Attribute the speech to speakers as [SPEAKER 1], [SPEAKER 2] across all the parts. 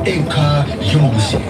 [SPEAKER 1] Eka Yomsi.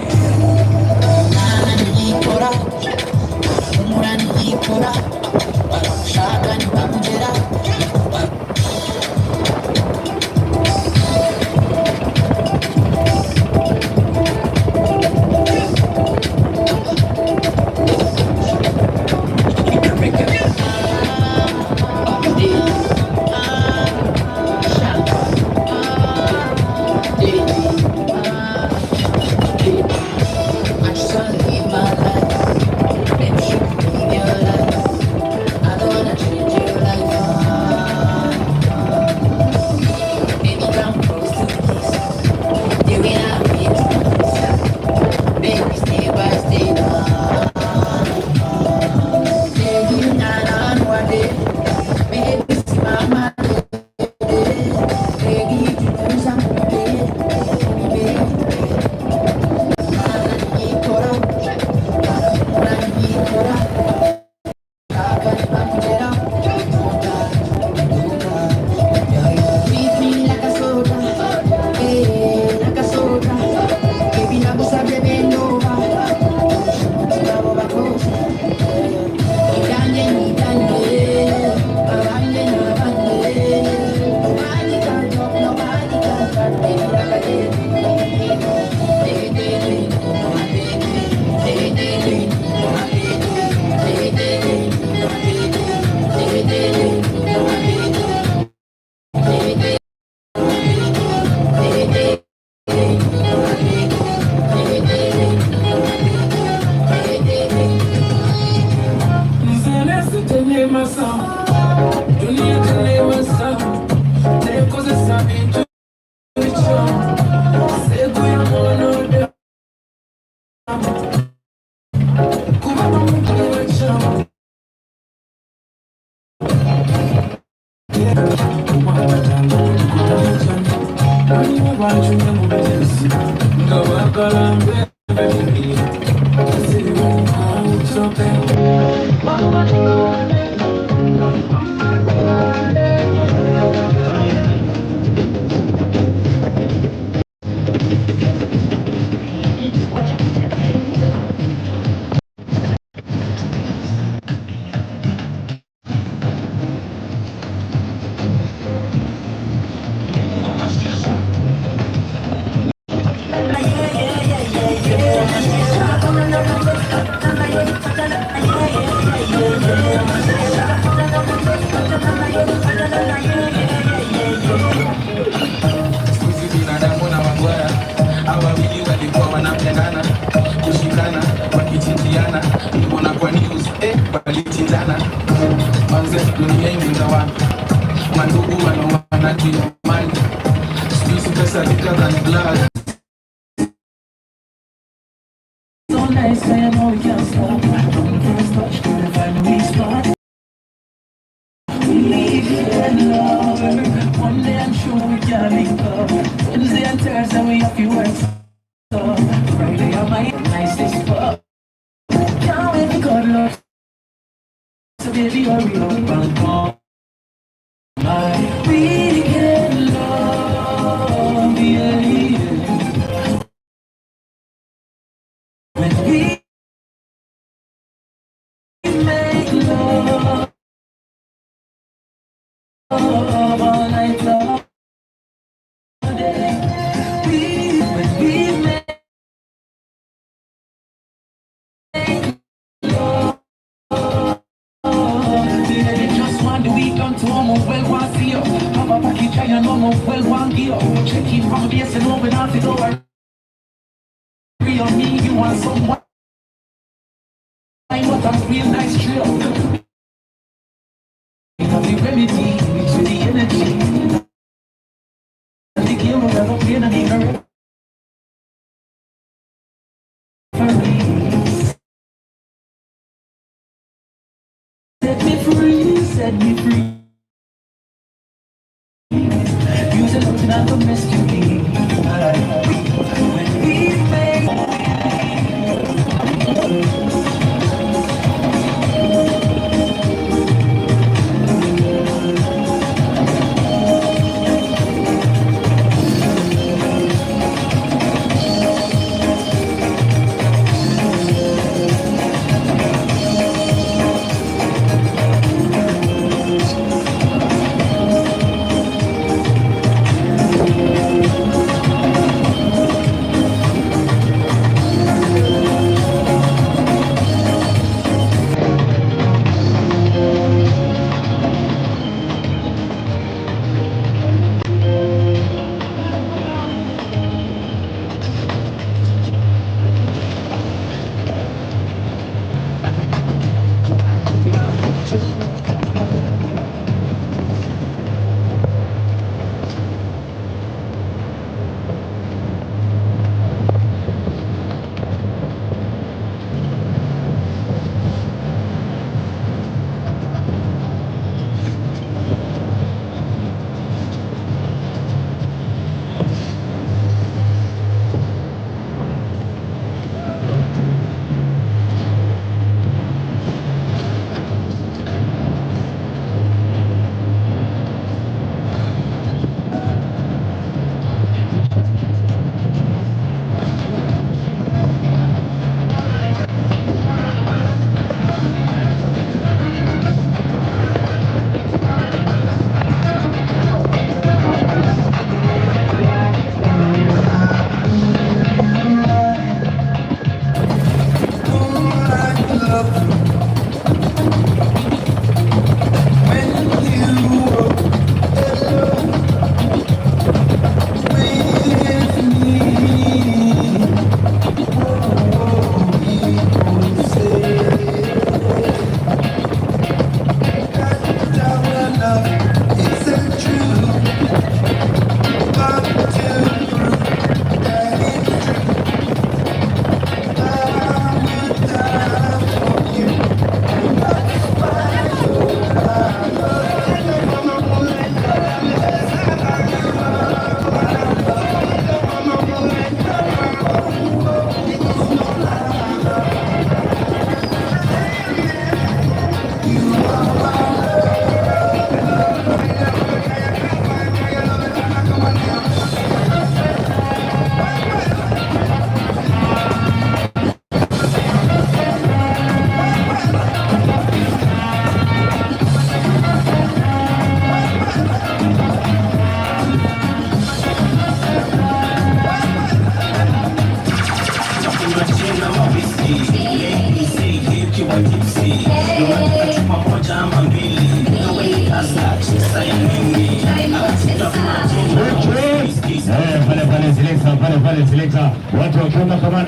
[SPEAKER 1] pale Selector, watu wakiona kama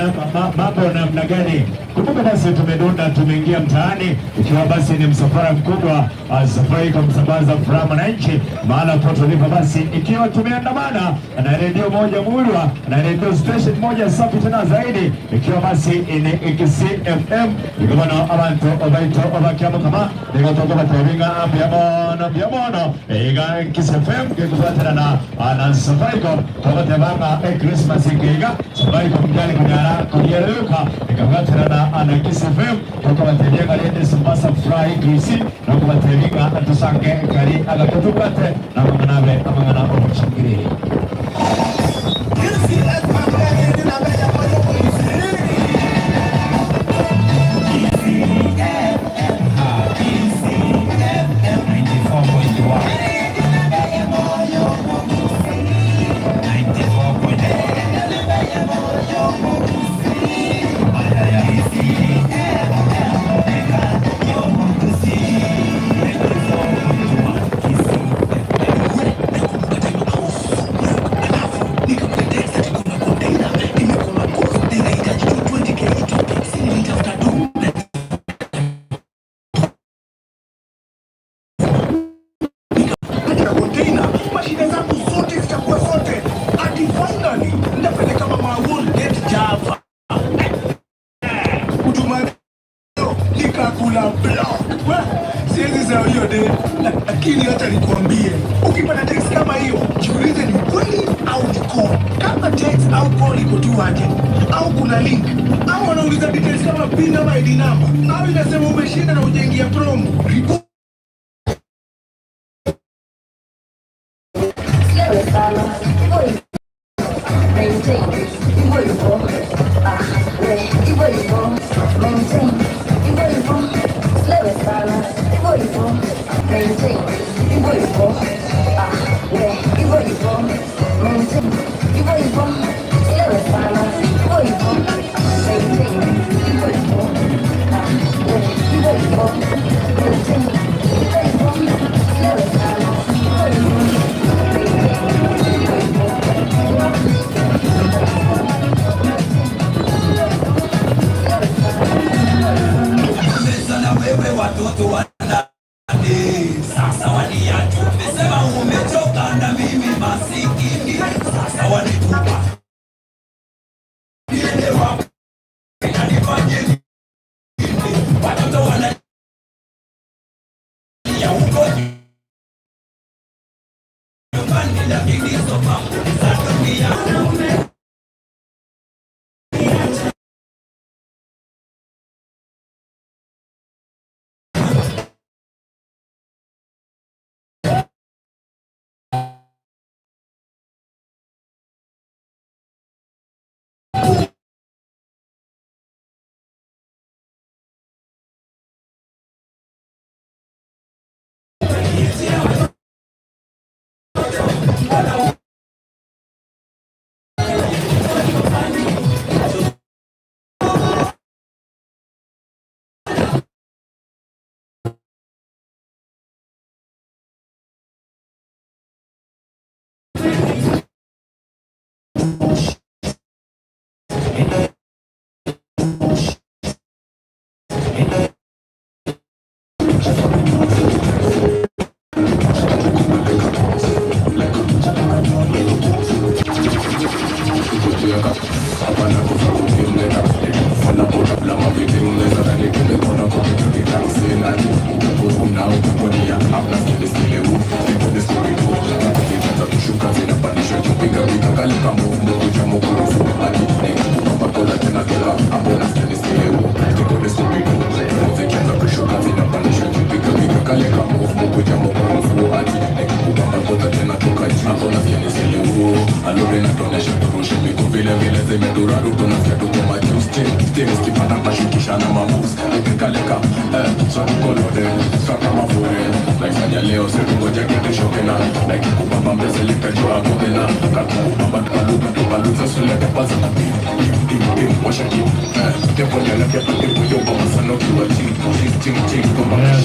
[SPEAKER 1] mambo namna gani. Kumbuka basi tumedunda, tumeingia mtaani, ikiwa basi ni msafara mkubwa, safari kwa msambaza furaha wananchi mahala pote tulipo, basi ikiwa tumeandamana na redio moja Mulwa na redio station moja safi tena zaidi, ikiwa basi ni XCFM ikiwa na abantu obaito obakiamo kama nikotoka batawinga biamono ega XCFM kikufuatana na Safaricom kwa tabanga Christmas ikiga Safaricom mjani kunyareuka ikafuatana na XCFM kwa batenga lende Sambasa Fry Grisi na kwa batenga atusange kali agatukate na manganabe amangana obuchingiri.
[SPEAKER 2] Lakini hata nikwambie, ukipata text kama hiyo, jiulize ni kweli au ni call. Kama text au call iko tu aje, au kuna link, au wanauliza details kama PIN ama ID number, au inasema umeshinda na hujaingia promo.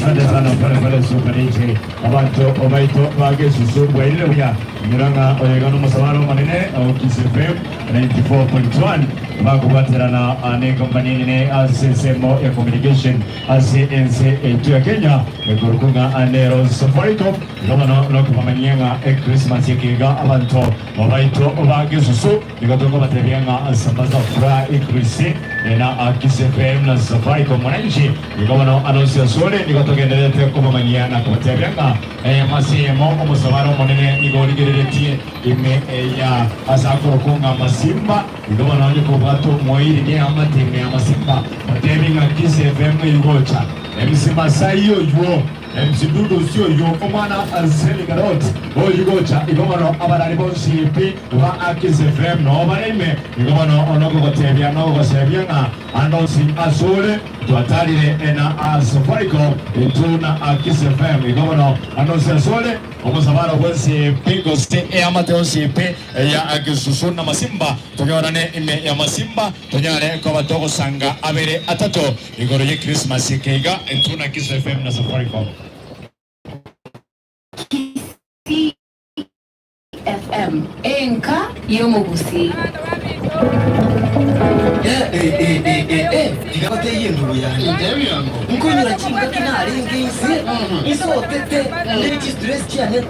[SPEAKER 1] Asante sana pale Super abantu obaito bagesusu bwailebuya miranga oyegano musabaro manene okisefem 94.1 bakubaterana ne company ne ACSMO ya communication ACNC etu ya Kenya egorukunga anero Safaricom gabano lokupamanyanga Christmas yekiga abantu obaito bagesusu igatongo batebyanga sambaza fra increase na ACSFM na Safaricom mwananchi gabano anonsia sole nigatogendelea kumamanyia na kutebyanga masimo omusabaro munene igorigereretie ime ya asakurukunga masimba igabano yuko bwato moiri ne amateme amasimba batebinga ACSFM yugocha emisima sayo yo Msidudu sio yo omwana azeli garot oyugocha igomano abarari bonsipi wa ACSFM no bareme igomano onogo gotebya no gosebya anonsi asole twatalire ena Safaricom ituna ACSFM igomano anonsi asole omusabaro bwensi pingo ste amate onsipi ya ACSFM masimba tonyarane ime ya masimba tonyare ko batogo sanga abere atato igoro ye Christmas keiga ituna ACSFM na Safaricom
[SPEAKER 3] FM enka yomugusi
[SPEAKER 4] Tikapate yendu yani Mkunyura chinga kinaringisi Iso otete Lechi stress chiane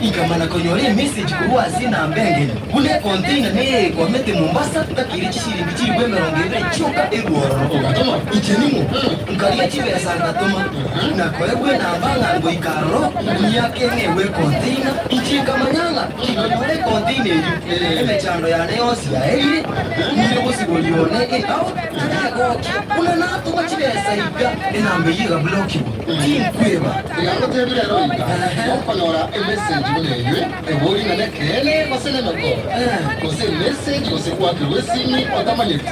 [SPEAKER 4] Ikamana konyore message kuwa zina mbenge Kune kontina ne kwa mete Mombasa Takirichi shiringi chiri kwe merongere Choka eruoro Ichenimu Mkaria chive sangatoma Na kwewe na mbanga ngo ikaro Nyake ngewe kontina Ichika manyanga Yore kontina Eme chando ya neosi ya eire Mire bosi golione Au Una nato machibesa iga Enambe yiga bloki Team kweba
[SPEAKER 5] Yango tebile roika Opanora message mwenyewe Ebori na nekele Kose nemeko Kose message Kose kwa kiwesimi Otamanyeti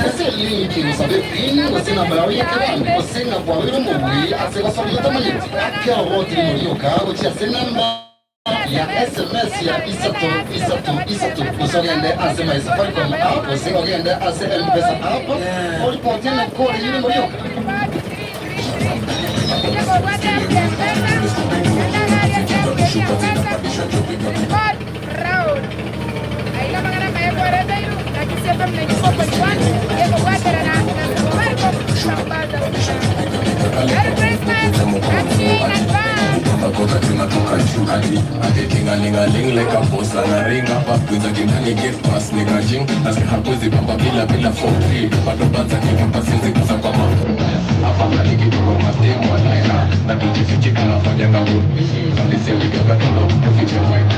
[SPEAKER 5] Kose linki Usabe pin Kose nambara yekebani Kose na kwa wiro mwi Ase wasabi otamanyeti Kia roti mwenyoka Kochi ase namba ya SMS ya isatu usogende ase my Safaricom app usogende ase M-Pesa app ulipotea na kodi yule mlioka
[SPEAKER 6] Kota tunatoka juu hadi tingalingaling like a boss anaringa hapa kuza kindani get pass nigga jing nasi hakuzi bamba bila for free bado banza kipa sizi kuza kwa hapa kaliki tuko matemo laina na kijifichi tunafanya na good kalisi wigaga tulo kuficha fight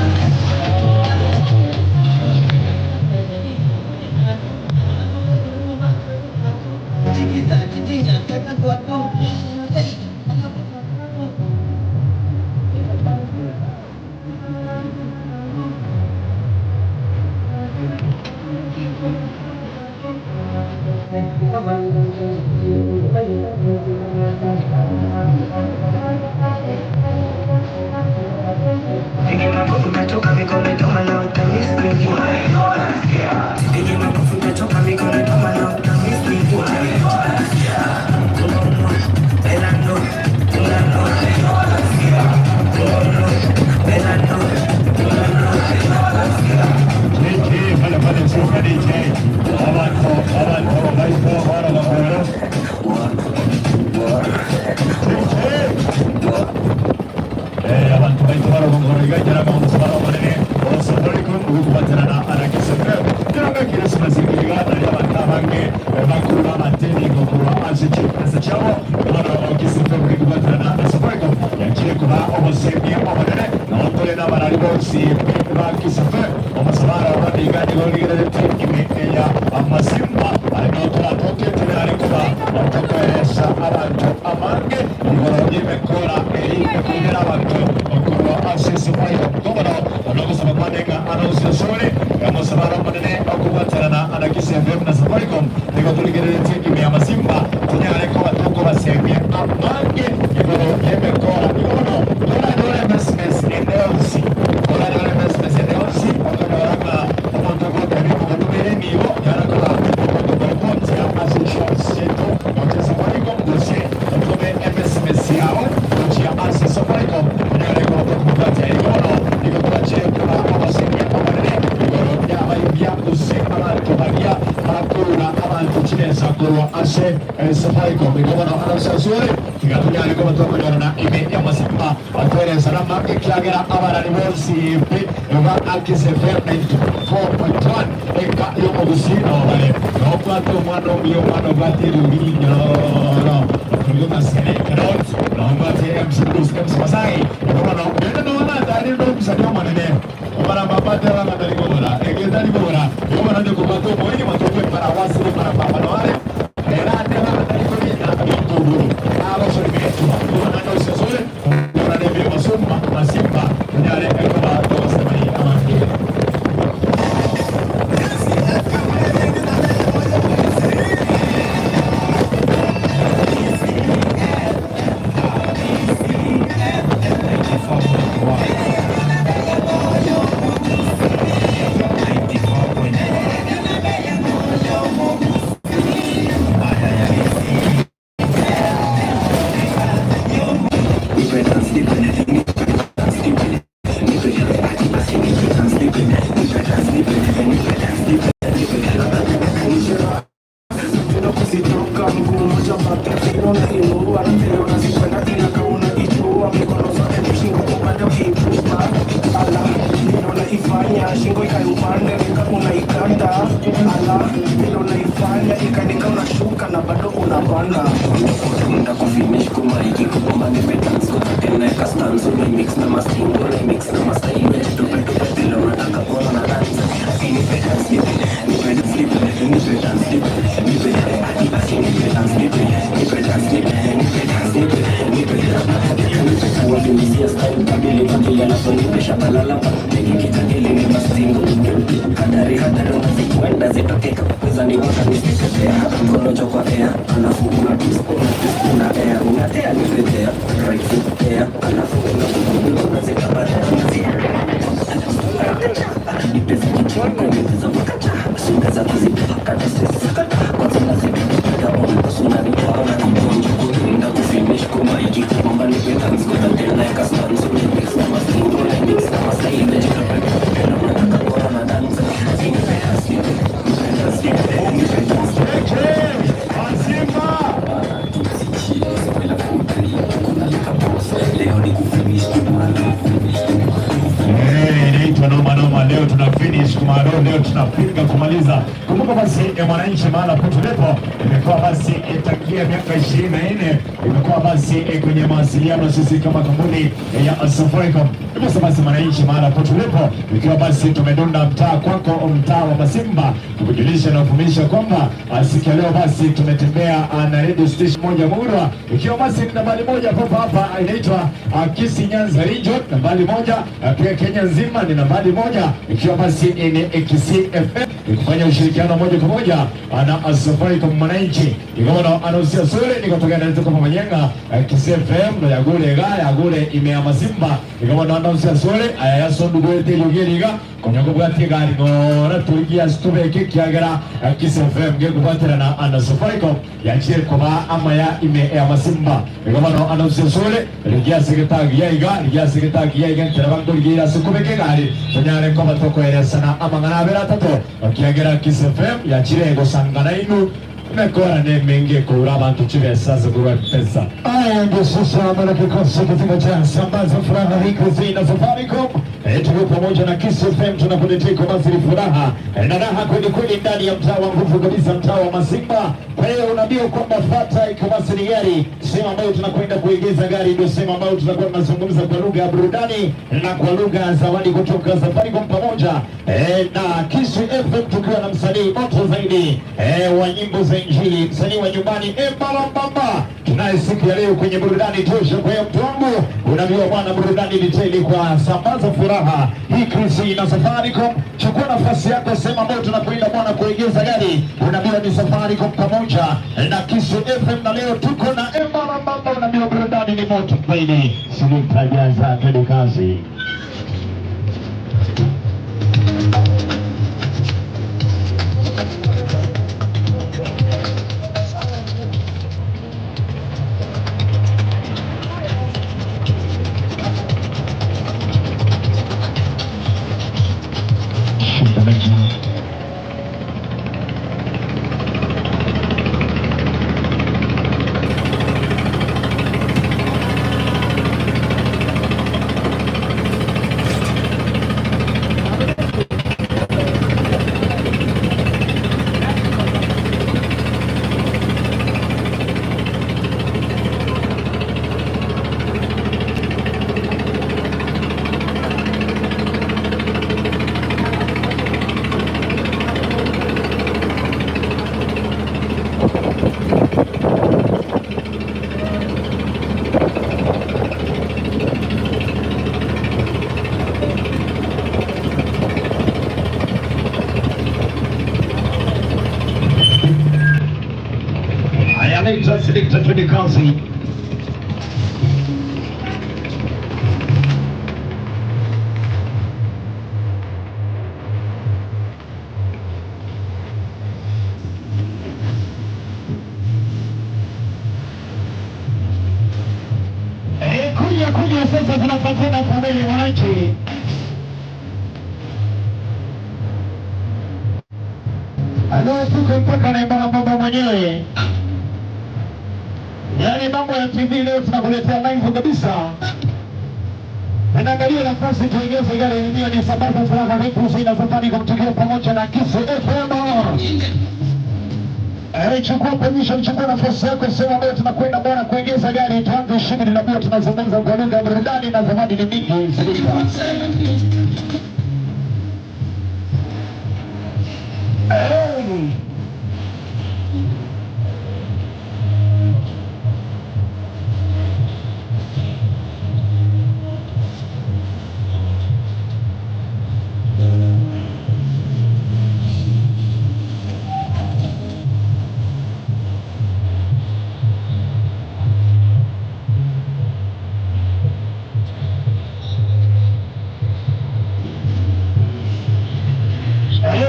[SPEAKER 4] Umetoka
[SPEAKER 1] abantu baito barongorega nyaraga umusabara munene Safaricom ukubaterana arakisefe kiranga Christmas igana y'abatabange bakuru b'amateni ngokuru aziki asachabo bano kisefe ukubaterana Safaricom yakiye kuba obosemi obonene n'abakore n'abarari bose bakisefe umusabara w'abigani ngorigere tekime ya amasimba ariko turatoke tunari kuba batokoresha abantu amange ngorogye mekora kugira abantu okuru asisi fayo gobara ologosaba kwanenga anonsiyasore yamusabara munene okubaterana anakisi FM na Safaricom niko tuligerere tekime ya masimba tunyare ko batoko basemye amange ngorogye mekora dora mesmes endeosi dora mesmes endeosi okabaranga omontogo tabiko batumere nibo yarakora okonti ya asociato ote Safaricom dose otome mesmes yao ya asi Safaricom nyare ko batoko ikono niko tuache kwa abasemye amanene niko yabayibya use abantu bagia bakura abantu chinesa kurwa ase Safaricom ikono anasasure kigatunyare ko batoko yorana ime ya masimba atore salama ikiagera abarani bose ba akise FM 94.1 eka yo obusino bale no kwato mwana mbiyo mwana batiru binyo kuliona sene kanot no ngate MC Masai no wana tani ndo msanya manene obara mabate wana tani gora egezali gora yo wana ndo kubato moyi matoke para wasi para papa no ale era tena tani gora yo buru alo sorbeto wana ndo sesore wana ndo masumba masimba nyare eko ndo semai amani Leo tuna finish kumaro, leo tunapinga kumaliza. Kumbuka basi mwananchi mahala potulipo imekuwa basi tangia miaka 24 imekuwa basi kwenye mawasiliano sisi kama kampuni ya Safaricom. Sasa basi mwananchi mahala potulipo ikiwa basi tumedonda mtaa kwako mtaa wa Masimba kukujulisha na kufumisha kwamba siku leo basi tumetembea na radio station moja Murwa ikiwa basi nambari moja hapa inaitwa Kisi Nyanza Region, nambari moja pia Kenya nzima ni nambari moja ikiwa basi ni Kisi FM kufanya ushirikiano moja kwa moja na Safaricom mwananchi ikono anusia sore ni kutoka na tuko pamoja Kisi FM ndo yagure imea Masimba ikono anusia sore aya sondu gwete yogeriga konyago bwati gari ngora tuligia stubeke kiagera Kisi FM ge kubaterana na Safaricom yachire kuba amaya imea Masimba ikono anusia sore ligia sekretari yaiga terabango ligia sukubeke gari tonyare ko batoko eresana amangana bera tato kiagera Kisi FM yachire go sangana inu Mekora ni mingi kuraba tuchile sasa kwa pesa. Aya ndio sasa mara kikosi katika cha sambaza furaha hii kuzina Safaricom. Tuko pamoja na Kiss FM tunakuletea kwa mazuri furaha. Na raha kweli kweli ndani ya mtaa wa nguvu kabisa, mtaa wa Masimba. Kwa hiyo unaambiwa kwamba fata ikamasi ni gari, sehemu ambayo tunakwenda kuegeza gari, ndio sehemu ambayo tunakuwa tunazungumza kwa lugha ya burudani na kwa lugha ya zawadi kutoka Safaricom pamoja na Kiss FM, tukiwa na msanii moto zaidi wa nyimbo za Injili, msanii wa nyumbani Embalambamba. Tunaye siku ya leo kwenye burudani tosha. Kwa hiyo mtu wangu unaambiwa bwana, burudani detaili kwa sambaza furaha hii Kiss na Safaricom. Chukua nafasi yako sehemu ambayo tunakwenda bwana kuegeza gari, unaambiwa ni Safaricom pamoja na Kiss FM, na leo tuko na Embalambamba. Unaambiwa burudani ni moto zaidi. Silitajaza kwenye kazi. Selector to the council. Kuja sasa tunapatana pamoja wananchi. Leo tuko mpaka na Embalambamba mwenyewe. Yaani mambo ya TV leo tunakuletea live kabisa. Naangalia nafasi tuongeze gari yenyewe ni sababu furaha hii Kiss na Safaricom tukiwa pamoja na Kiss FM. Chukua permission, chukua nafasi yako sehemu ambayo tunakwenda bwana kuongeza gari, tuanze shughuli na pia tunazungumza kwa lugha ya burudani na zawadi ni mingi.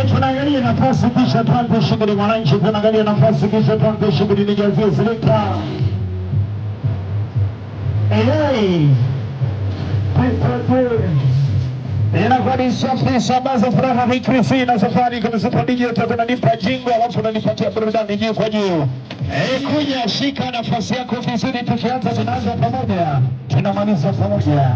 [SPEAKER 1] Tunaangalia nafasi kisha tuanze shughuli mwananchi, tunaangalia nafasi kisha tuanze shughuli nijazie zilika. Inakuwa ni safi sambaza furaha hii Kiss na Safaricom. Super DJ utakuwa unanipa jingo alafu unanipatia burudani juu kwa juu. Kuja shika nafasi yako vizuri, tukianza tunaanza pamoja, tunamaliza pamoja.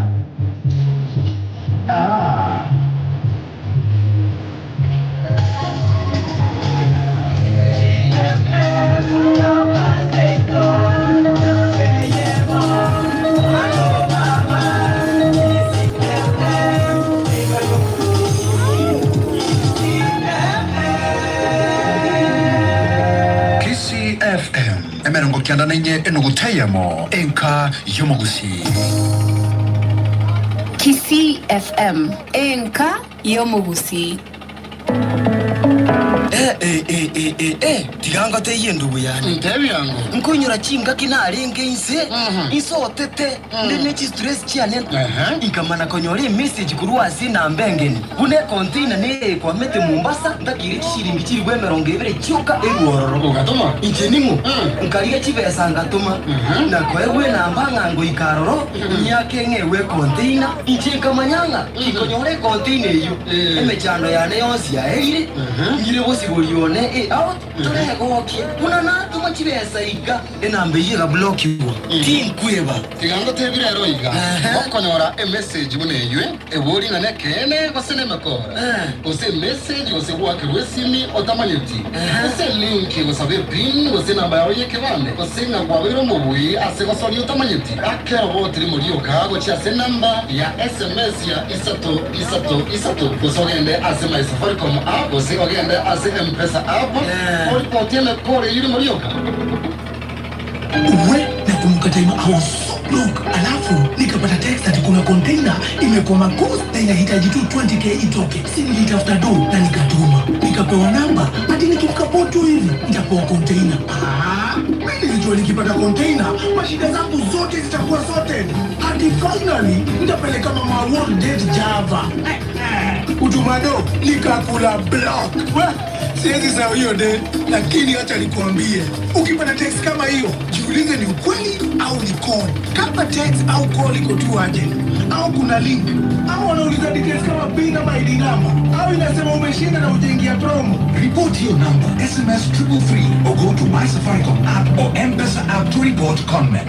[SPEAKER 7] FM emerongo kianda ninye enuguteyemo enka yomogusi.
[SPEAKER 3] Kiss FM enka yomogusi.
[SPEAKER 4] Tiganga te yendu yani.
[SPEAKER 5] Ntebi yangu.
[SPEAKER 4] Nkunyura chinga kinaringe inse. Iso tete. Ndine chi stress channel. Ikamana konyori message kuruwa zina mbengeni. Une container ne kwa mete Mombasa ndakire shiringi chiri bwe merongo ebere choka eruororo.
[SPEAKER 5] Ugatuma.
[SPEAKER 4] Injenimu. Nkariye chibesa ngatuma. Na kwewe na mbanga ngo ikaroro. Nyake ngewe container. Injeka manyanga. Ikonyore container iyo. Emechando yane yonsi ya eire. Ngire sibulione au tulegokie kuna natu machibesa iga enambe yiga block iwa tinkweba
[SPEAKER 5] tigando tebire roiga okonyora a message muneywe ebori na nekene gosene makora ose message gose gwake rwesimi otamanyeti ose link gosabe pin gose namba yawe yekebande gose na gwabiro mubui ase gosori otamanyeti akero botiri muri okago cha se namba ya SMS ya isato gosogende ase my Safaricom app gose ogende ase M-Pesa app otieme kore yuri muri okago
[SPEAKER 2] we na kumkataima look, alafu nikapata text ati kuna container imekoma coast na inahitaji tu 20k itoke. Si nilitafuta do na nikatuma. Nikapewa namba ati nikifika potu hivi nitapewa container. Mimi nilijua nikipata container mashida zangu zote zitakuwa sorted. Hadi finally nitapeleka mama world date Java. Utumado nikakula block. Siwezi sawa hiyo de, lakini acha nikuambie, ukipata text kama hiyo, jiulize ni ukweli au ni call. Kama text au call iko tu aje, au kuna link, au wanauliza details kama PIN ama ID number, au inasema umeshinda na hujaingia promo.
[SPEAKER 7] Report your number, SMS 333 or go to My Safaricom app or M-Pesa app to report conmen.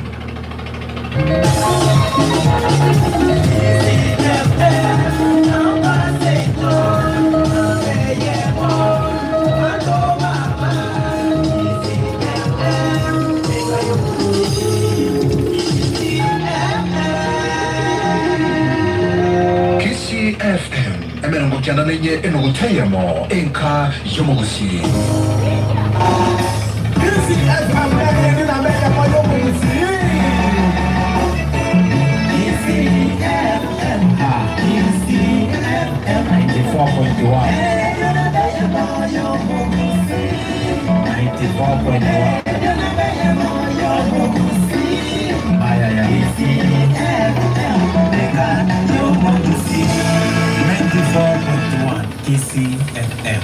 [SPEAKER 7] FM emerongo kianda nenye enoguteyemo enka yomogusi
[SPEAKER 2] Kisi FM nina mega kwa yomogusi Kisi FM
[SPEAKER 8] 94.1 Kisi FM.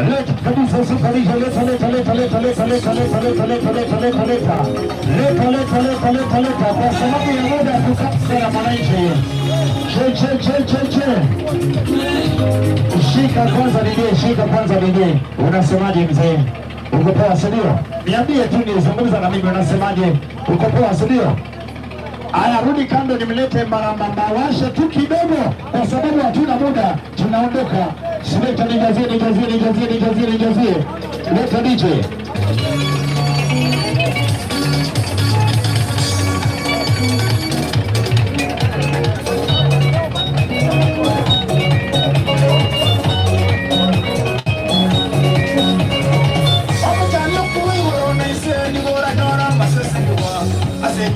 [SPEAKER 1] Leta kabisa sukarisha leta kwa sababu ya muda kukapsa na mwananchi. Shika kwanza DJ. Unasemaje mzee? Uko poa studio? Niambie tu nizungumza na mimi, unasemaje? Uko poa studio? Aya, rudi kando nimlete mawasha tu kidogo kwa sababu hatuna muda, tunaondoka. Sileta nijazie. Leta DJ.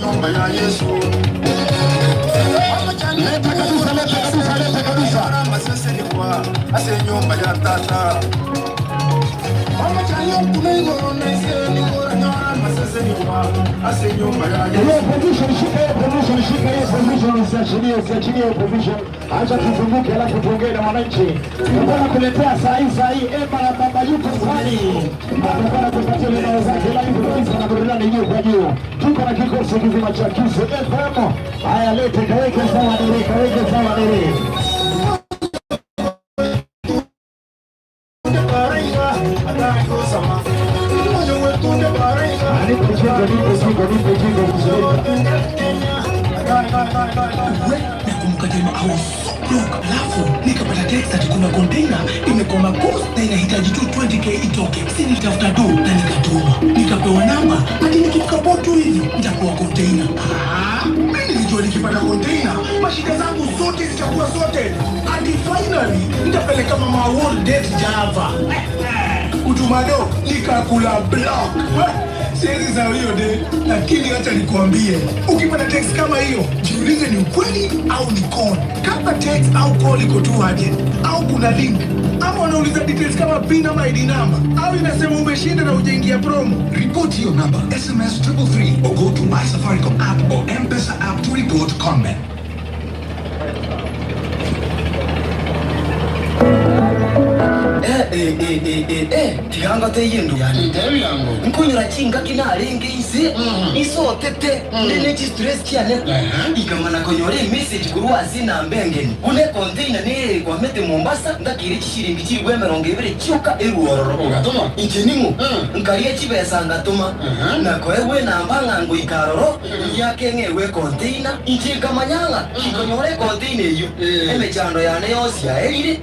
[SPEAKER 2] Nyumba ya Yesu. Leta kabisa. Masese ni kwa ase nyumba ya tata. Mama chanyo kunengo na ise ni kwa nyora masese ni kwa ase nyumba ya Yesu.
[SPEAKER 1] Hiyo position shika hiyo position usiachilie position. Acha tuzunguke alafu tuongee na wananchi. Tunataka kuletea saa hii Emma na baba yuko swali. Tunataka kupatia leo zake live kabisa na burudani juu kwa juu. Tuko na kikosi kizima cha Kisi FM. Haya, lete kaweke sawa dere.
[SPEAKER 2] Alafu nikapata text ati kuna container imekoma coast na inahitaji tu 20k itoke. Si nilitafuta do na nikatuma. Nikapewa namba ati nikifika potu hivi nitapewa container. Mimi nilijua nikipata container mashida zangu zote zitakuwa sorted. Hadi finally nitapeleka mama world date Java. Utumado nikakula block. Siwezi sawa hiyo de, lakini acha nikuambie, ukipata text kama hiyo, jiulize ni ukweli au ni call. Kama text au call iko tu aje, au kuna link, au wanauliza details kama PIN ama ID number, au inasema umeshinda na hujaingia promo.
[SPEAKER 7] Report your number, SMS 333 or go to My Safaricom app or M-Pesa app to report conmen.
[SPEAKER 4] Tiganga te yindu yani.
[SPEAKER 5] Ndewi yangu.
[SPEAKER 4] Nkunyura chinga kinaringi isi. Iso tete. Nene stress kiane. Ikamana konyore message kuruwa zina mbengeni. Une container ne kwa mete Mombasa ndakiri kishiringi chibwe 20 cyuka eruororo.
[SPEAKER 5] Ugatuma.
[SPEAKER 4] Injenimu. Nkariye chibesa ngatuma. Na kwewe nambanga ngo ikaroro yake ngewe container. Ichikamanyanga ikonyore container yu. Emechando yane yosi ya erire.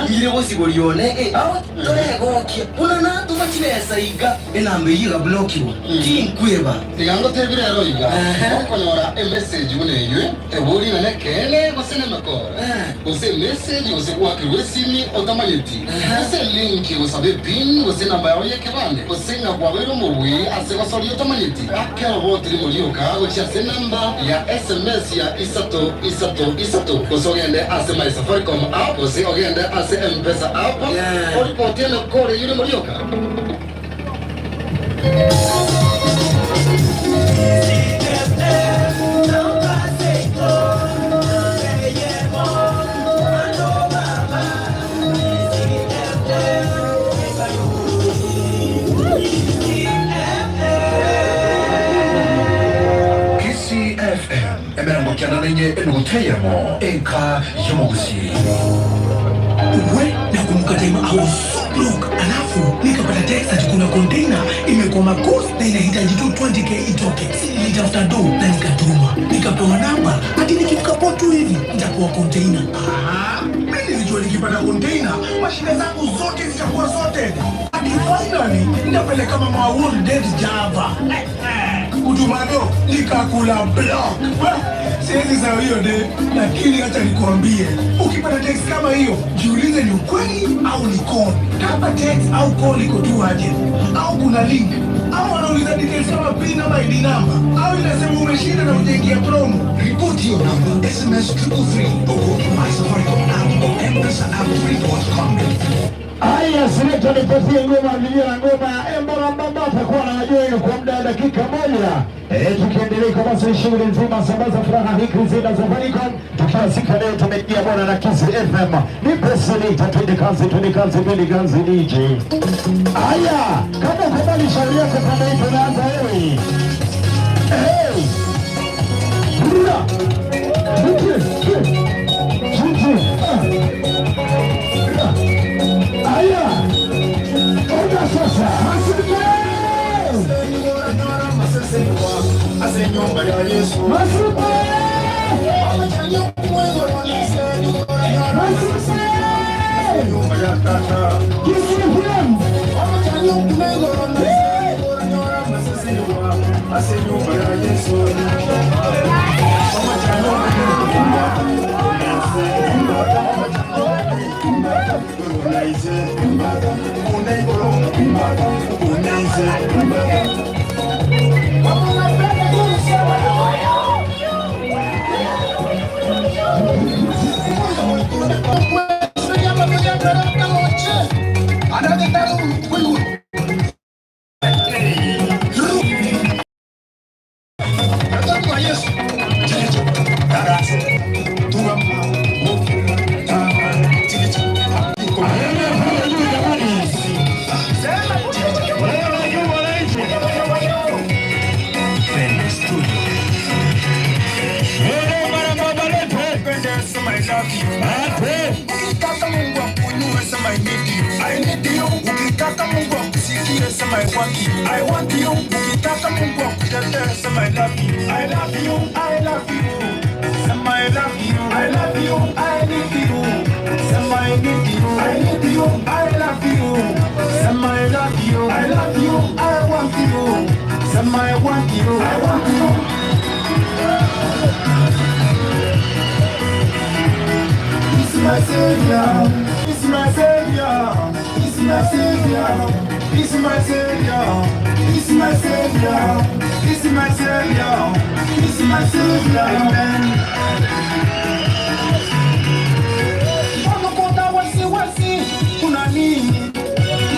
[SPEAKER 4] Ile bosi borione awa torego kia. Una na tuma chibesa iga enambe yiga blokiwa. Tinkweba.
[SPEAKER 5] Tiganga te birero iga. Okonyora message uneywe. Ebori na nekele basene makora. Ose message ose kwa kiwesimi otamaleti. Ose link osabe pin ose namba yawe yekebane. Ose ngabwabero muwi ase basori otamaleti. Akero botri mulioka ocha se namba ya SMS ya isato. Ose ogende ase my Safaricom app. Ose ogende ase M-Pesa app. Ori potele kore yule mulioka.
[SPEAKER 7] Nenye enuteyemo enka yomogusi.
[SPEAKER 2] We na kumbuka time I was so broke. Alafu nikapata text ati kuna container imekuwa makosa na inahitaji tu 20k itoke. Nilitafuta do na nikatuma. Nikapewa namba ati nikifika potu hivi nitakuwa container. Mimi nilijua nikipata container mashine zangu zote zitakuwa sorted. Ati finally ninapeleka mama wa World Date Java. Utumado nikakula block. Siwezi sawa hiyo de, lakini acha nikuambie, ukipata text kama hiyo, jiulize ni ukweli au ni call. Kama text au call iko tu aje, au kuna link, au wanauliza details kama PIN ama ID number, au inasema umeshinda na hujaingia promo.
[SPEAKER 7] Report hiyo namba, SMS 333 or go to my Safaricom app or M-Pesa app free.com.
[SPEAKER 1] Aya, Selector nipatie ngoma vijana ngoma Embora Mbamba atakuwa na wajua hiyo kwa muda wa dakika moja. Tukiendelea kwa basi shughuli nzima sambaza furaha hiki zina Safaricom. Tukiwa siku leo tumejia bwana na Kiss FM. Nipe Selector twende kazi mbili kazi DJ. Aya, kama kubali shauri yako kama hii tunaanza wewe. Bura. Aya, oga sasa.
[SPEAKER 2] Nyumba ya Yesu. Nyumba ya tata. Nyumba ya Yesu. I want you, ukitaka Mungu akutetee, sema I love you, I love you, I love you, sema I love you, I love you, I need you, sema I need you, I need you, I love you, sema I love you, I love you, I want you, sema I want you, I want you. It's my savior, it's my savior, it's my savior. He's my savior, he's my savior, he's my savior, he's my savior, amen. Mama kona wasi, kuna nini?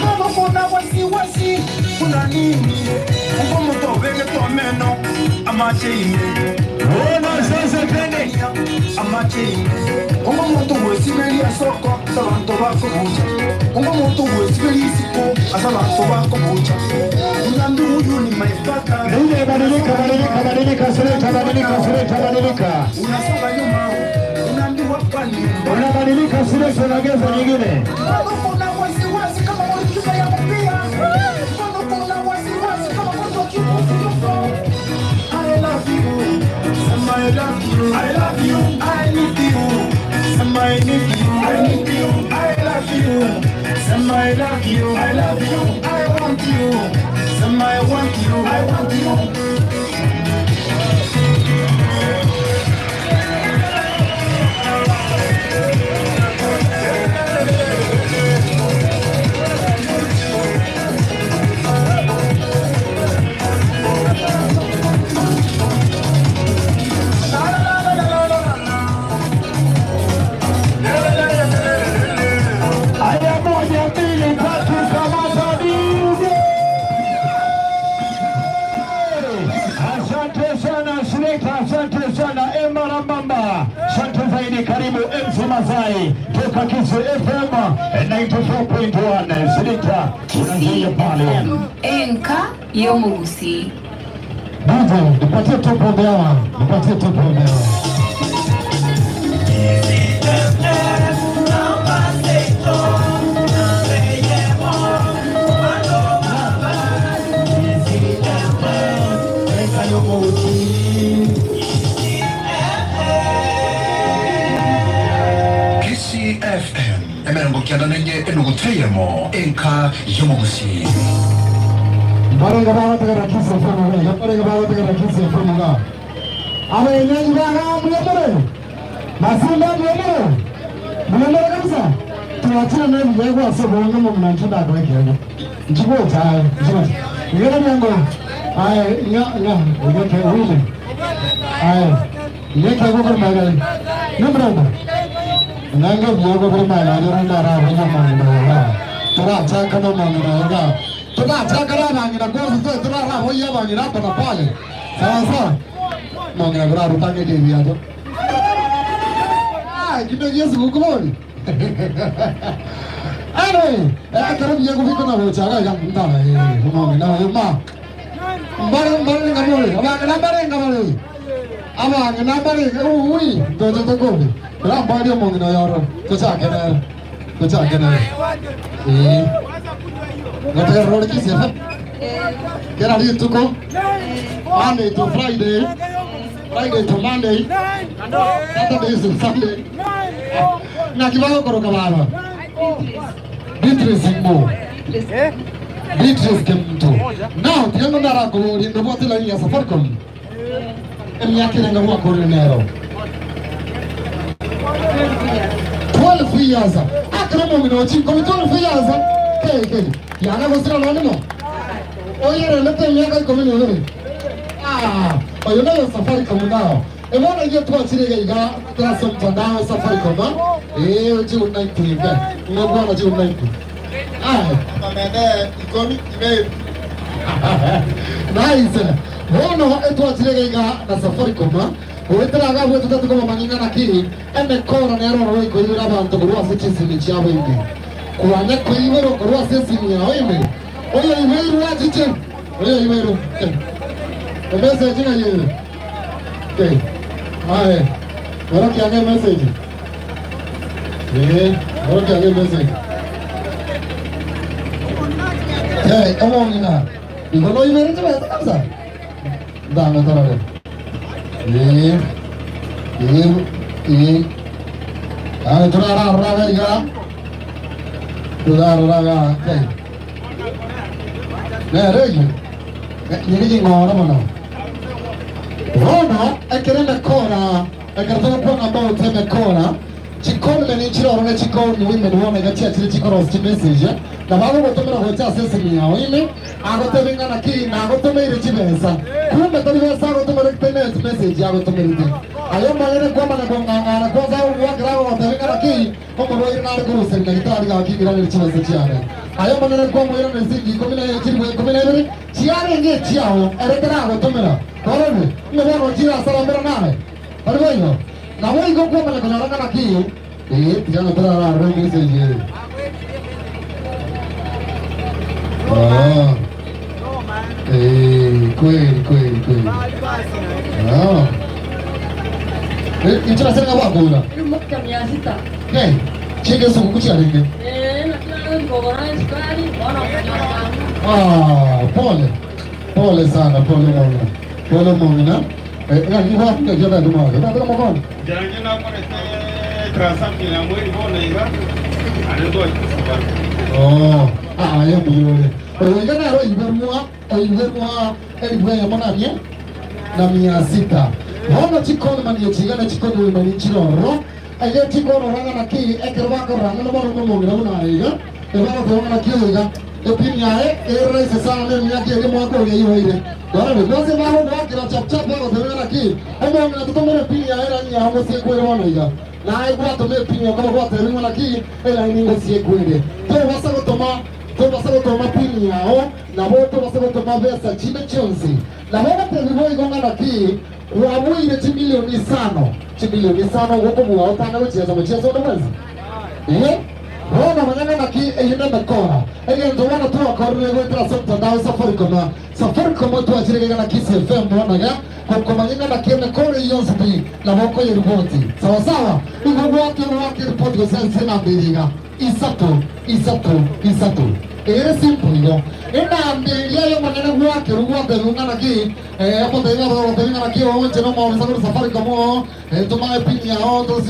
[SPEAKER 2] Mama kona wasi, kuna nini? Mama tobele tomeno, amachine. Oh, no, sasa pende, amachine. Mama to wasi meli asoko. abantu bakubuza umuntu wesikisiko asa abantu bakubuza unandu huyu ni maifaka
[SPEAKER 1] Ndio badilika badilika.
[SPEAKER 2] unasonga nyuma unandu wapani
[SPEAKER 1] Unabadilika sile sonageza nyingine.
[SPEAKER 2] kuna wasiwasi kama mlikiza ya mpia kuna wasiwasi kama mtu akifufuka I love you I love you I love you I need you I need you I need you I love you I love you I love you I want you I want you I want you
[SPEAKER 1] Asante sana Emma Rambamba. Asante zaidi, karibu MC Masai toka Kisu FM 94.1 Silita. Unazuia pale
[SPEAKER 3] Enka Yomugusi.
[SPEAKER 1] Divo, nipatie topo bewa. Nipatie topo bewa.
[SPEAKER 7] KCFM emerango kianda nenye enuguteyemo enka yomugusi
[SPEAKER 1] Barenga bawa tegara Kisu FM ga. Barenga bawa tegara Kisu FM ga. Aba yenyeji baga mlemere. Masimba mlemere. Mlemere kabisa. Tuachana na mjengo wa soko ngamo mnachunda kwa kiasi. Njibo cha. Ngene mjengo. Aya ngeke wili. Aya ngeke kwa magari. Nambranda. Nanga mjengo kwa magari ndio ra kwa magari. Tuachana na magari. Tunataka bangira kwa tunara hoya bangira pana pale. Sawa. Mangira bra rutange devi ato. Kidogo Yesu kukubali. Karibu yangu viko na bochaga ya mtana na yuma. Mbare ngamole, abanga nambare ui dojo tokoni. Bra mbare mongina yaro. Kuchake na. Nataka road kisi hapa. Kera hii tuko Monday to Friday. Friday to Monday. Saturday to Sunday. Na kibao koroka baba. Beatrice Mbo. Beatrice Kemto. Now tiano ndara ko lindo bote la ya Safaricom. Emyake nga mwa ko nero. 12 years. Akramo mino chinko 12 years. Okay. Yana gosira nonimo. Oye relate miaka iko mino nini? Oyo na Safaricom nao. Emona hiyo tu achirega iga klasa mtandao Safaricom. Uji unaikuiga. Ngogwa na uji unaiku. Kamene ikomi email. Nice. Wono etu achirega iga na Safaricom. Weteraga wetu tatu kama manyinga na kiri. Emekora nero roho iko yura bantu kurwa sisi ni chabo hivi. Kuanya kuiwero kurwa sisi ni hivi. Oyo iweru wachiche. Oyo iweru. Message na yeye. Okay. Hai. Wala kiange message. Wala kiange message. Kama ngina. Ikono iweru tu kabisa. Dana tara. Turara iga. Okay. Regi. Nini ngora mana. Rono ekerenda kona. Ekerenda pona ambao teme kona. Chikoni meni chiro rone chikoni women wona gatia chiri chikoro sti message. Na babo botomera hocha sesi ni yao ime. Agotebenga na ki na agotomera chibesa. Kumbe tolibesa agotomera tenet message agotomera. Ayo malere kwa mana kwa na kwa za wa grao agotebenga na ki. Como roir na ko sen na gitari ga ki gira ni chibesa chiare. Ayo malere kwa moira na sigi komina chiri komina ere chiare nge chiao eretera agotomera. Korone, ne bano chira sala mera nae. Parweyo. Na woi go kwa mana kana na ki.
[SPEAKER 5] Kijana tena ana message. Kweli. Ichara sasa wako una.
[SPEAKER 9] Mwaka 600.
[SPEAKER 5] Hey, cheke sio kukucha ringe.
[SPEAKER 9] Na kila mtu kwa rais kali, wana
[SPEAKER 5] Pole sana, pole mwana. Ni wapi ndio jaba ndio mwana. Ndio mwana.
[SPEAKER 10] Jangan nak transaksi na mwezi bona iba. Anaitwa
[SPEAKER 5] Ya mjole. Ngana ro ibermua elibwe ya mwana bia na 600. Hono chikono mani chigana chikono mani chiroro. Ayo chikono ranga na ki ekerwa ko ranga no bono mo ngira una aiga. Eba ko ranga na ki aiga. Opini yae rais sana mimi yake ile mwako ile hiyo ile. Bora ndoze mambo mwako na chap chap hapo tena na ki. Hapo mna tukomere pini yae rani ya hapo sie kwele wana aiga. Na ai kwa tome pini kama kwa tena na ki ela ni sie kwele. Kwa wasa kutoma pini yao na wote wasa kutoma pesa chime chonzi. Na wote tena igonga na ki wamwile chimilioni 5 huko muwaotana kucheza mchezo wa mwezi. Rona manana na ki eyina mekora. Ndo wana tu akorne kwa Safaricom Safaricom tu achirega na Kiss FM bwana ga kwa manina na kiene kore yonsi na wako ya ripoti. Sawa. Ngo wake ripoti kwa sasa na biliga. Isato. Simple yo. Ina ambilia yo manana wake runga na ki hapo tena na ki wonje no mwa Safaricom tuma pini yao to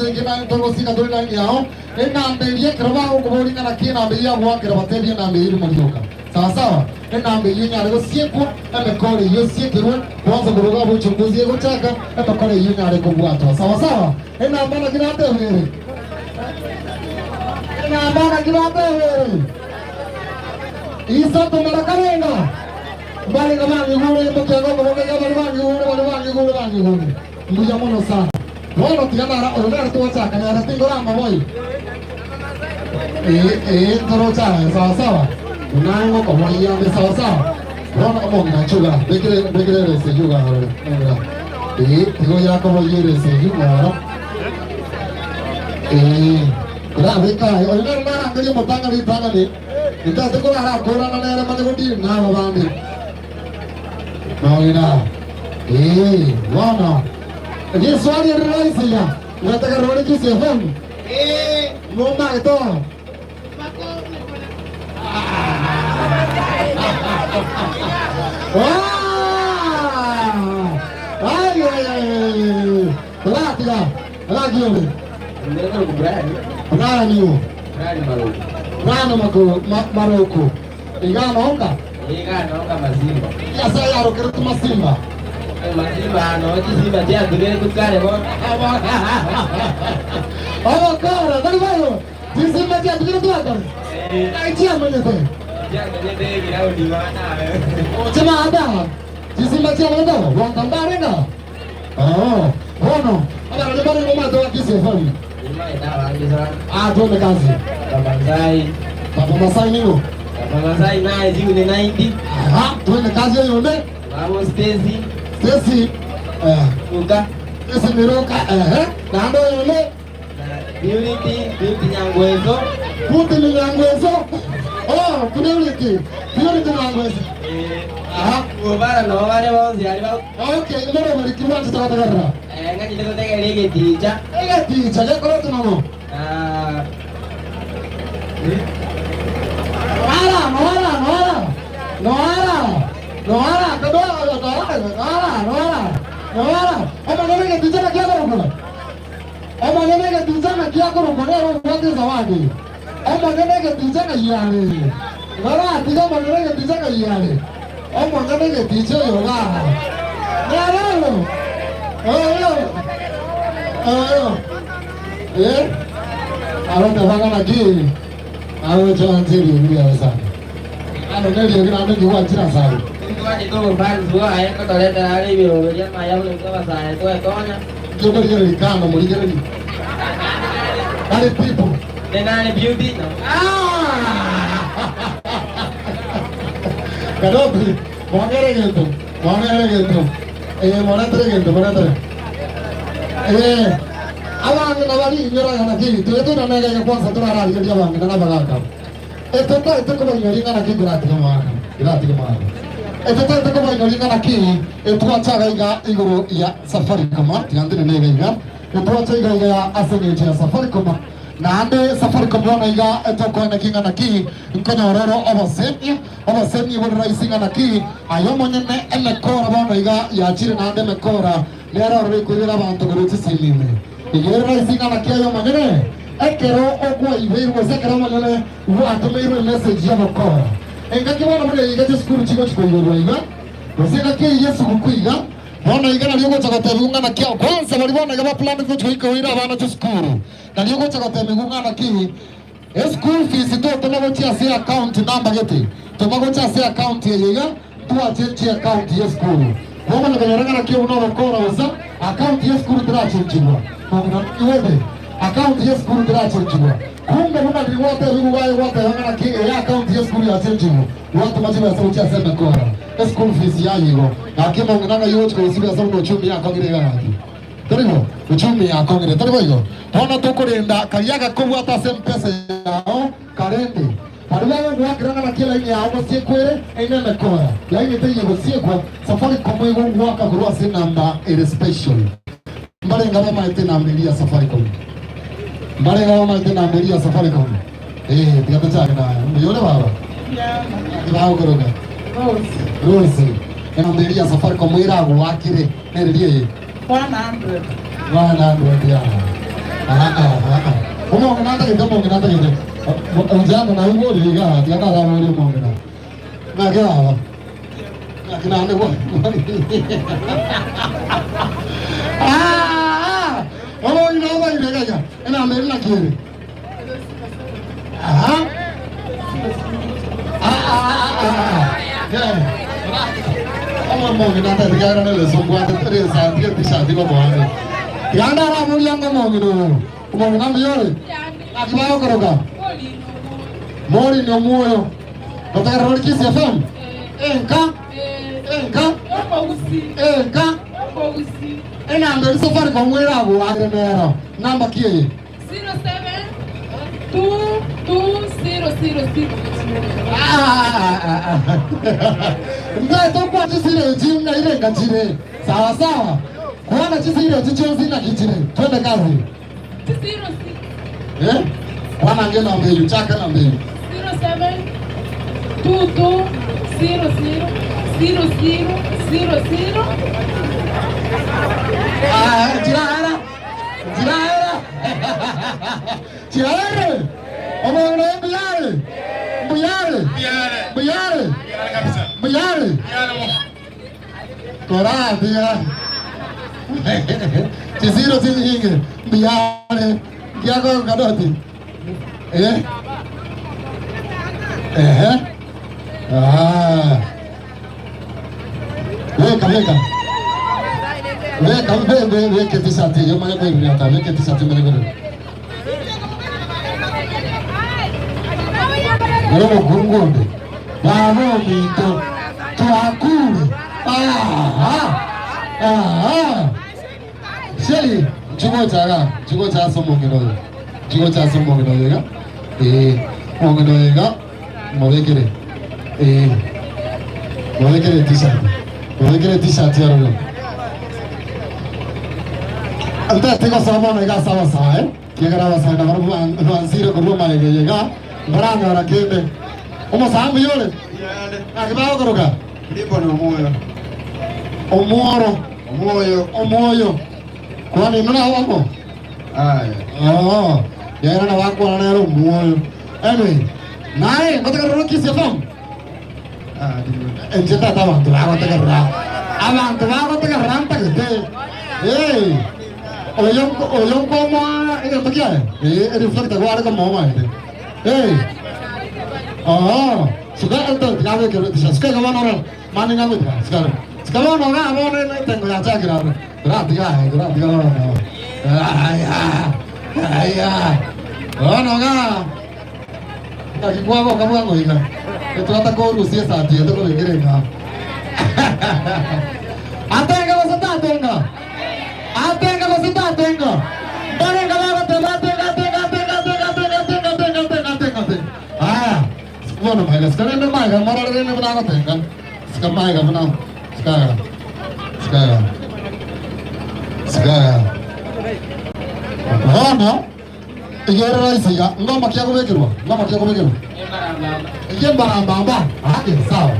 [SPEAKER 5] sika dole na yao. Ina ambilia kraba ukubolinga na ki na ambilia wake rabatedia na ambilia mlioka. Sawa. Ina ambilia nyare go sieko amekore yo siekirwe kwanza kuroga uchunguzi yego chaka atakore yo nyare ko bwato. Sawa. Ina ambana kinate wewe. Isato marakarenga. Bali kama ngure mkiango kwa bali ngure. Mbuja mono sana. Wao tiana ona tu wacha kana ratingo rama boy. Toro cha sawa. Unango kwa moya ni sawa. Rona kama ngachula. Bekele rese juga hora. Tigo yako moyo rese juga. Vika, oyuna na ngeli motanga litanga ni. Kita teko ara kora na lera mane godi na babandi. Naina. Wana. Ye swali rais ya. Nataka rodi ki sefam. Moma ito. Ay. Lagi. Rano Maroko. Igano onga mazimba. Ya saya yaro keretu masimba.
[SPEAKER 4] Mazimba no simba dia dure kukare bo.
[SPEAKER 5] Cara, dali bayo. Simba dia dure tu ada. Ai dia menete.
[SPEAKER 4] Dia menete girau di mana?
[SPEAKER 5] Cuma ada. Simba dia ada. Wang tambare enggak? Bono. Ada lebaran rumah tu Kiss FM. Tuende kazi. Baba Masai nini?
[SPEAKER 4] Baba Masai naye jiu ni 90.
[SPEAKER 5] Tuende kazi hiyo ndio.
[SPEAKER 4] Vamos Stacy.
[SPEAKER 5] Uka. Stacy Miroka. Na ndo yule.
[SPEAKER 4] Beauty Nyangwezo.
[SPEAKER 5] Beauty Nyangwezo. Kuna yule Beauty Nyangwezo.
[SPEAKER 4] Kubara no wale wao ziari wao.
[SPEAKER 5] Okay, ndio mlikiwa tutataka.
[SPEAKER 4] Ngani ndio tega ile ticha.
[SPEAKER 5] Ile ticha leko tu nono. Noara. Ama nene tijana kiako rokonero wote zawadi. Ama nene tijana yale. Noara tiga manene tijana yale. Ama nene tijana yoga. Noara. Ahora te van a aquí. Ahora yo antes de ir a esa. Ano ndio ndio ndio chira sai.
[SPEAKER 4] Ni ko ban zuwa ay ko tole ta ri bi ro ya ma ya lo ko ba sai to e tonya.
[SPEAKER 5] Yo ko ri kama mo ri ri. Ale people.
[SPEAKER 4] De na beauty no.
[SPEAKER 5] Kadopi. Monere gento. Monere. Monere gento.
[SPEAKER 11] Abange na bali inyora yana kiri. Tueto na mega ya kwanza tunarali kwa abange na bagaka. Eto ko banyori ngana ki grati kamana. Grati kamana. Eto ko banyori ngana ki etwacha gaiga iguru ya Safaricom. Tigandine ne gaiga. Etwacha gaiga ya asenge ya Safaricom. Na ande Safaricom wana iga etoko na kinga na ki nkonya ororo obasemi wona raisinga na ki ayomo nyene emekora wana iga ya chire na ande mekora lera ore kurira abantu guruti silime igere raisinga na ki ayomo nyene ekero okwa iberu sekera manyene watu meiro message ya mekora engaki wana mure iga skuru chigo chikoyoro iga oseka ki Yesu kukuiga wana iga na ligo chakotebunga na kia kwanza walibona iga plan ko chiko ira bana skuru na ligo chakotebunga na ki school fees to tumagocha se account number gete tumagocha se account yega tu change account ya school wona nganyaranga na kio uno kora usa account ya school tra changewa ngona iwede account ya school tra changewa kumbe muna liwote ruwaye wote ngana ki ya account ya school ya changewa watu majibu ya sauti ya sema kora school fees ya yigo akima ngana yote kwa sababu ya sababu uchumi yako ngire gani taribo uchumi yako ngire taribo hiyo hona tukurinda kariaga kubwata sempesa yao karende Pariwaga gwakiranga na kila ini yao musiekwere ine mekora ya ini teye gusiekwa Safaricom ego gwaka kurwa si namba ere special mbale ngaba maite nambelia Safaricom mbale ngaba maite nambelia Safaricom tigata chake na yole baba ibao kuroga Rose nambelia Safaricom ira gwakire nerelie 100 ya Como que nada que estamos que nada que usando na rua liga, ya está dando el mundo. Na que va. Na que nada igual. Oh, no va a ir allá. En América quiere. Vamos que nada que ahora le son 43 años de shadi lo boane. Ya anda la muriendo mongo. Como que nada yo. Akibao koroga. Mori no moyo. Nataka rudi Kiss FM. Enka. Ena ndo safari kwa mwera hapo agrenero. Namba kie.
[SPEAKER 9] 072200.
[SPEAKER 11] Ndio tokwa chisire jinga ile ngachire. Sawa sawa. Kuona chisire chichonzi na kichire. Twende kazi.
[SPEAKER 9] 06.
[SPEAKER 11] Wana ngena mbele chaka na mbele.
[SPEAKER 9] 0722000000.
[SPEAKER 11] Tirare. Omongre Buyare.
[SPEAKER 10] kabisa.
[SPEAKER 11] Buyare. Kora dia. Chisiro hinge. Buyare. Kiako kadoti. Weka tisati, yo maya kwa iriata, weka tisati mene. Robo gungunde, wano mito, tuakuri. Sheli, chugo cha somo ngino. Chugo cha somo ngino yega. Ngino yega, mwekere. Mwekere t-shirt ya robo. Anta tega sama mega sawa sawa kigara wasa na marubu anziro ko roma yega baranga ra kende omo sambu yole akibao koroga
[SPEAKER 10] Ndipo na
[SPEAKER 11] omoyo kwani nuna wako ya na wako na ro moyo anyway nae ngotaka ro Kiss FM enjeta ta wantu abantu ranta kete Oyong como ini apa kia? Reflect aku ada kamu mana ini? Suka itu tiga kali kita suka kawan orang mana nggak kita sekarang orang apa orang tengok aja kira tiga orang. Orang lagi gua kamu nggak ingat? Itu kata kau Rusia saat itu kau lagi nggak? Ada yang kau sedang tengok? Atenga. Para ngono maiga skana ndo maiga mara rene bana ka tenga ska maiga bana ska Ono igera raisiga ngoma kia kubekirwa Iye barambamba ake sawa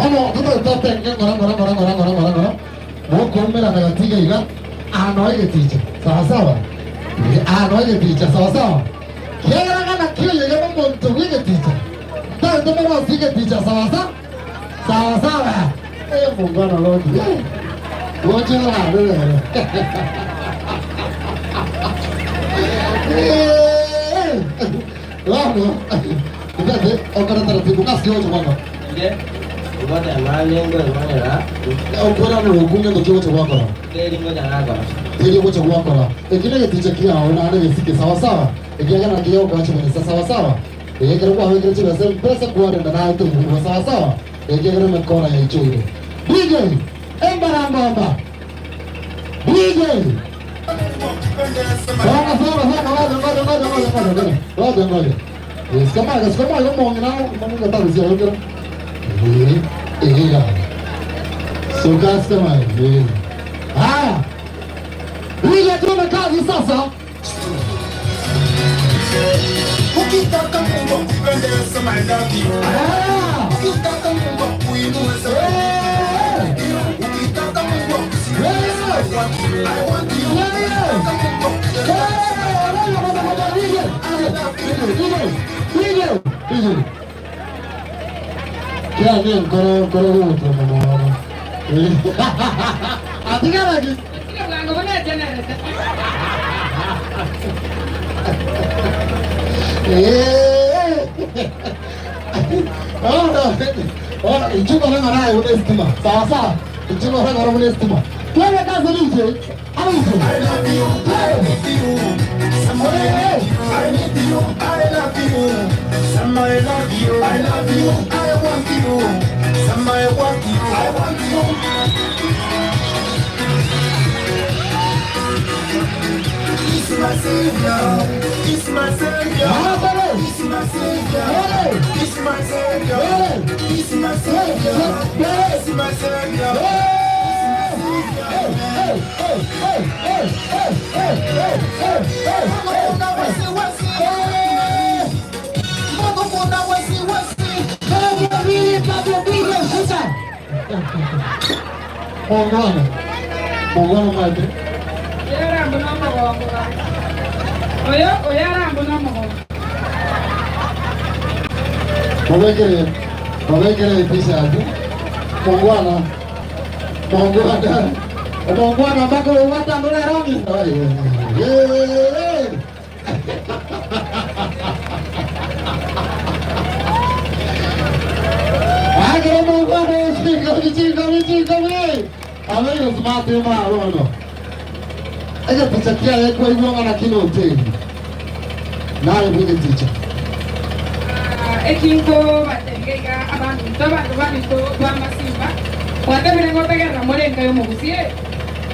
[SPEAKER 11] Ono tuto tenge ngora Mokomera na tiga iga anoige ticha sawa anoige ticha sawa Kera kana kile yega monto wige ticha Tanto mama sige ticha sawa Mungana lodi Wote la lele Ono Ndate okara taratibu kasikio chwako
[SPEAKER 4] Ubada malengo yamana
[SPEAKER 11] Okora no okunga ndo kiwo chwako
[SPEAKER 4] Keri ngoja nako
[SPEAKER 11] Tiri ko chwako Ekile ticha kia ona ale sike sawa Ekiaga na kiyo kwa chimene sawa Ekere kwa wekere chiba sem pesa kwa ndo na ito mu sawa Ekere me kora ya ichiro DJ Embaramba DJ Ngoja Sikama yumo ngina Mungu atazia yote Suka sikama Haya Ile tume kazi sasa
[SPEAKER 2] Ukitaka Mungu kupendeza maendaji Ukitaka Mungu kuinua zaidi Ukitaka Mungu kusiweza I want
[SPEAKER 11] you Kaya niyan koro uto mama Atika lagi
[SPEAKER 9] Nggak boleh jangan
[SPEAKER 11] Ichuma na ngara unestima sawa Ichuma na ngara unestima Kaya kazi nije Alizo I love you Somebody I need you I love you Somebody love you I love you I want you Somebody want you I want you He's my savior He's my savior He's my savior He's my savior He's my savior He's my savior Mongwana mate.
[SPEAKER 9] Oyara mbono mogo. Oyara mbono mogo.
[SPEAKER 11] Mawekele pesa yako. Mongwana mpaka wata ndo rangi. Agora mongwana chika we. Amigo smart maro. Ella picha kia yako iwa na kilo hoteli. Naye bige ticha.
[SPEAKER 9] Ekinko batengega abantu bantu bamasimba watabira ngopegera molenga yomugusie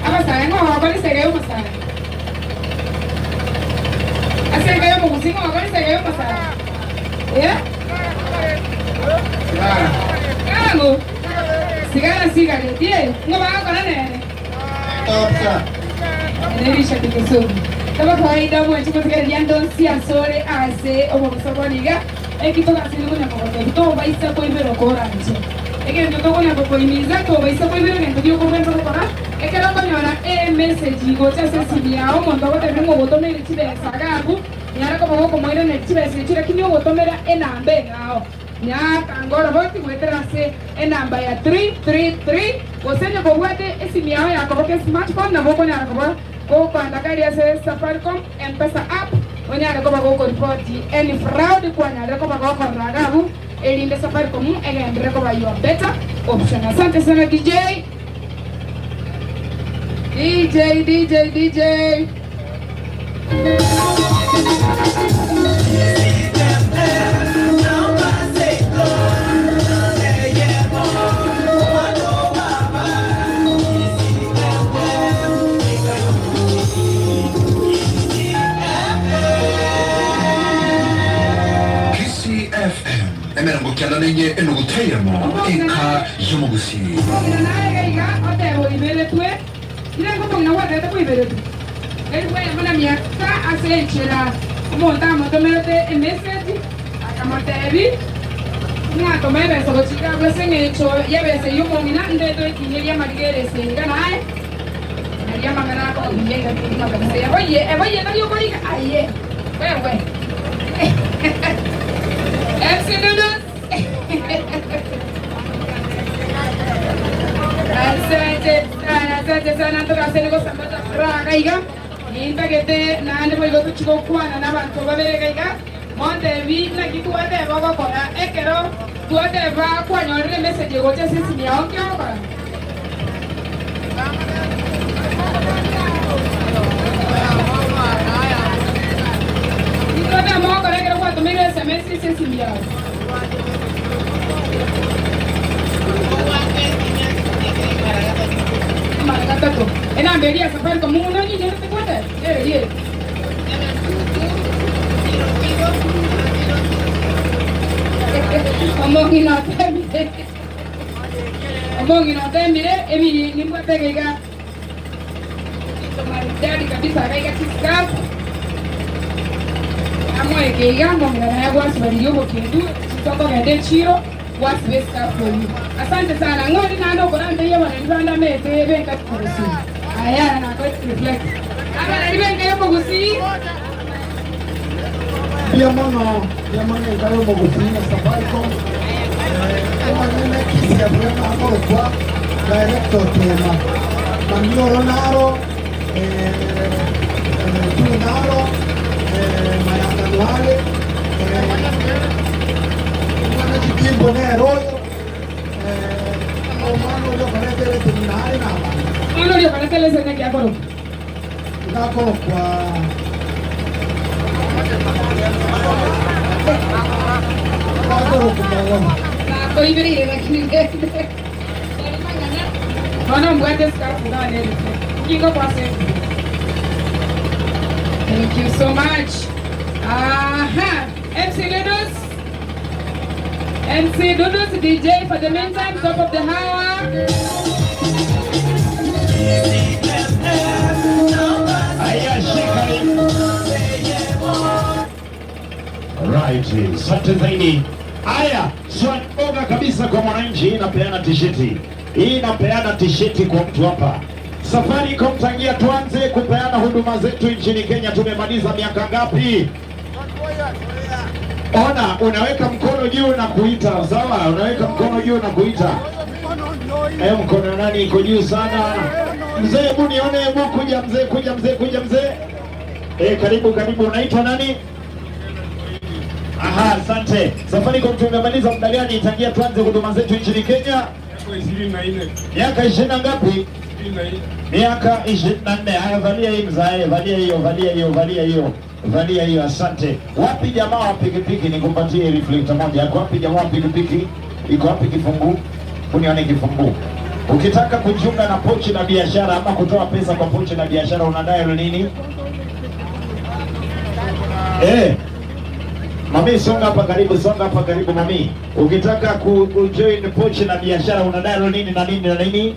[SPEAKER 9] abasaya ngo wakolisega yomusaya asega yomugusie ngo wakolisega yomusaya kango sigara tie ngo bakora nene
[SPEAKER 11] Topsa
[SPEAKER 9] nerisha kikesugu taba kawaida mwetu kutegera yandonsi asore ase omusoboniga ekitoka silimu na kokote kito baisa ko ibero koranje ekero toko na kokoimiza ko baisa ko ibero ngento dio komento kokora ekero konyora message go chase sibi yao mondo bote ngo botomera chibesa gabu nyara ko boko moira ne chibesa chira kinyo botomera enambe ngao nya kangora boti mwetera se enamba ya 333 osenye ko wate esibi yao ya ko smartphone na boko nyara ko kwanda gari ya Safaricom M-Pesa app Onyare ko bago report any fraud kwa nyare ko bago ko ragabu elinde Safaricom egendre ko ba you are better option. Asante sana DJ.
[SPEAKER 7] FM. Emerango kia enoguteyamo eka yomogusi.
[SPEAKER 9] Naega otebo ibeletwe. Ile ngoto ngawata ko ibeletwe. Ewe mana miaka asechera. Monta motomerete message akamotebi. Ngato mebe so chika blessing echo yebese yumo mina ndeto ikinya madigere senga nae. Ya mangana ko yenga kima kabisa. Oye na yo kori aye. Wewe. Absolutely. Asante sana tukasene ko sambaza raga iga. Inta kete nande mo igo tuchiko kwana na bantu babega iga. Monte vi na kitu ate baba kona ekero tu ate ba kwanyo re message go che sisi ni aonke oba. Ndio mo ko ekero kwa tumire SMS sisi ni ao. Maracatato. Ena beria safari como uno ni no te cuenta. Ye. Omongi na temire emi ni mwate gaiga. Maridadi kabisa gaiga kiskap. Amo gaiga mongi na yawa sibaliyo mokindu. Sitoko gade chiro. What's best for you? Asante sana. Ngori na ndo kora ndiye wana nibanda mete benka kurusi. Aya na kwa reflect. Aba na benka yomo gusi.
[SPEAKER 11] Pia mano ikayo mogusi na Safaricom. Kama nene kisi ya brema amoro kwa director tema. Mamio Ronaro, Tunaro, Mayanda Luale, Kimbo ne Royo, mano yo parece le terminare na.
[SPEAKER 9] Mano yo parece le sene que akoro.
[SPEAKER 11] Ngako kwa
[SPEAKER 9] Ngako ibiri lakini Mana mwete scarf ngane. Kingo pase. Thank you so much. Aha. MC Dudus DJ for the meantime, top of the hour.
[SPEAKER 1] Right, asante zaidi. Haya, swali boga kabisa kwa mwananchi, inapeana tisheti. Hii inapeana tisheti kwa mtu hapa. Safaricom tangia tuanze kupeana huduma zetu nchini Kenya tumemaliza miaka ngapi? Ona, unaweka mkono juu na kuita, sawa? Unaweka mkono juu na kuita. Mkono nani iko juu sana? Mzee, hebu nione, hebu kuja mzee, kuja mzee. Karibu, unaitwa nani? Aha, asante. Safaricom tumemaliza muda gani tangia tuanze huduma zetu nchini Kenya? Miaka 20 ngapi? Miaka 24. Haya, valia hii mzae, valia hiyo, asante. Wapi jamaa wa pikipiki, nikupatie reflector moja. Yako wapi jamaa wa pikipiki? Iko wapi kifungu? Unione kifungu. Ukitaka kujiunga na pochi na biashara ama kutoa pesa kwa pochi na biashara unadai nini? Mami, songa hapa karibu mami. Ukitaka kujoin pochi na biashara unadai nini na nini?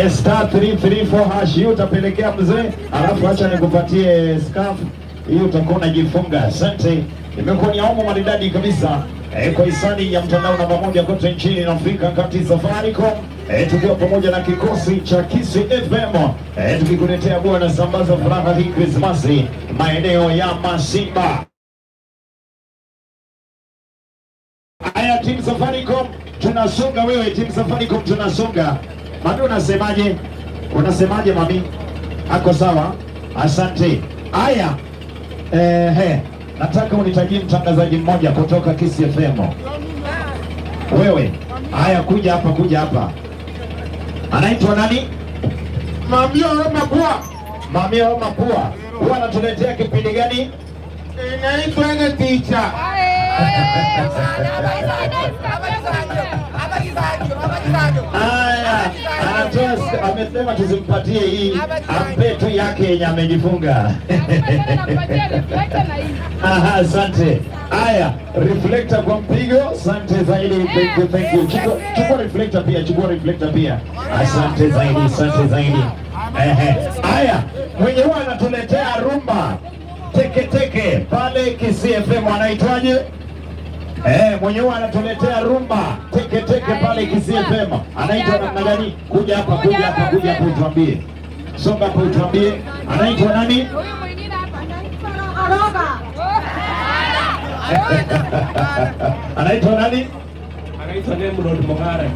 [SPEAKER 1] Star 334 hash. Hiyo utapelekea mzee, alafu acha nikupatie scarf. Hiyo utakuwa unajifunga. Asante. Imekuwa ni awamu maridadi kabisa. Kwa hisani ya mtandao namba 1 kote nchini na Afrika kati Safaricom. Tukiwa pamoja na kikosi cha Kisi FM. Tukikuletea bwana sambaza furaha hii Krismasi maeneo ya Masimba. Haya, Team Safaricom tunasonga, wewe Team Safaricom tunasonga. Mami, unasemaje mami? Ako sawa? Asante. Haya. Nataka unitajie mtangazaji mmoja kutoka Kisi FM. Wewe. Haya, kuja hapa. Anaitwa nani? Mamio Mapua. Huwa anatuletea kipindi gani?
[SPEAKER 10] Inaitwa Teacher.
[SPEAKER 1] Haya. anatoa, amesema tusimpatie hii, ampe tu yake yenye amejifunga. Aha, asante. Haya, reflector kwa mpigo. Asante zaidi. Thank you. Chukua reflector pia. Asante zaidi. Haya, mwenye huwa anatuletea rumba teke pale Kisii FM anaitwaje? Mwenye huwa anatuletea rumba teke pale Kisii FM anaitwa namna gani? Kuja hapa utuambie. Songa hapo utuambie. Anaitwa nani? Anaitwa nani?
[SPEAKER 10] Anaitwa Nemrod Mongare.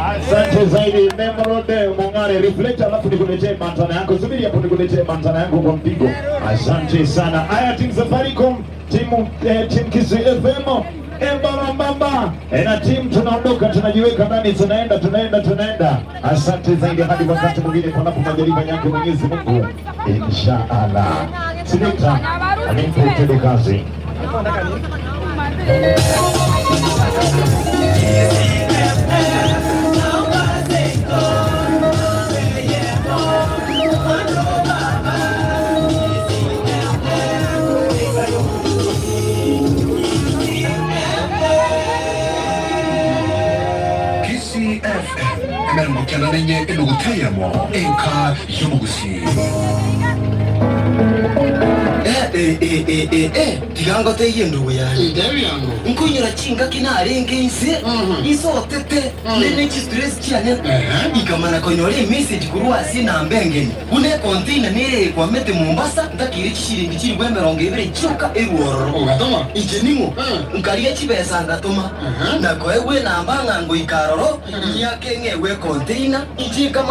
[SPEAKER 1] Asante zaidi Nemrod Mongare. Reflect, alafu nikuletee mantana yako. Subiri hapo nikuletee mantana yako kwa mpigo. Asante sana. Haya, Team Safaricom, Team Kisii FM, Mbamba na team tunaondoka, tunajiweka ndani, tunaenda. Asante zaidi hadi wakati mwingine, panapo majaliwa yake Mwenyezi Mungu, inshallah. Selector, anaipotele kazi.
[SPEAKER 7] Kisii FM emerumukana nenye elugutayamo enka yomugusi.
[SPEAKER 4] Tigango te yendo ya.
[SPEAKER 5] Ndevi yangu.
[SPEAKER 4] Nkunyura chinga kinarenga inse. Isotete. Nene stress cyane. Ikamana konyore message kuruwa sina mbengeni. Une container ne kwa mete Mombasa ndakire kishiringi kiri gwe 200 cyuka eruoro.
[SPEAKER 5] Ugatoma.
[SPEAKER 4] Ijenimo. Nkariye kibesa ndatoma. Nakoewe nambanga ngo ikaroro. Yake ngewe container. Ijika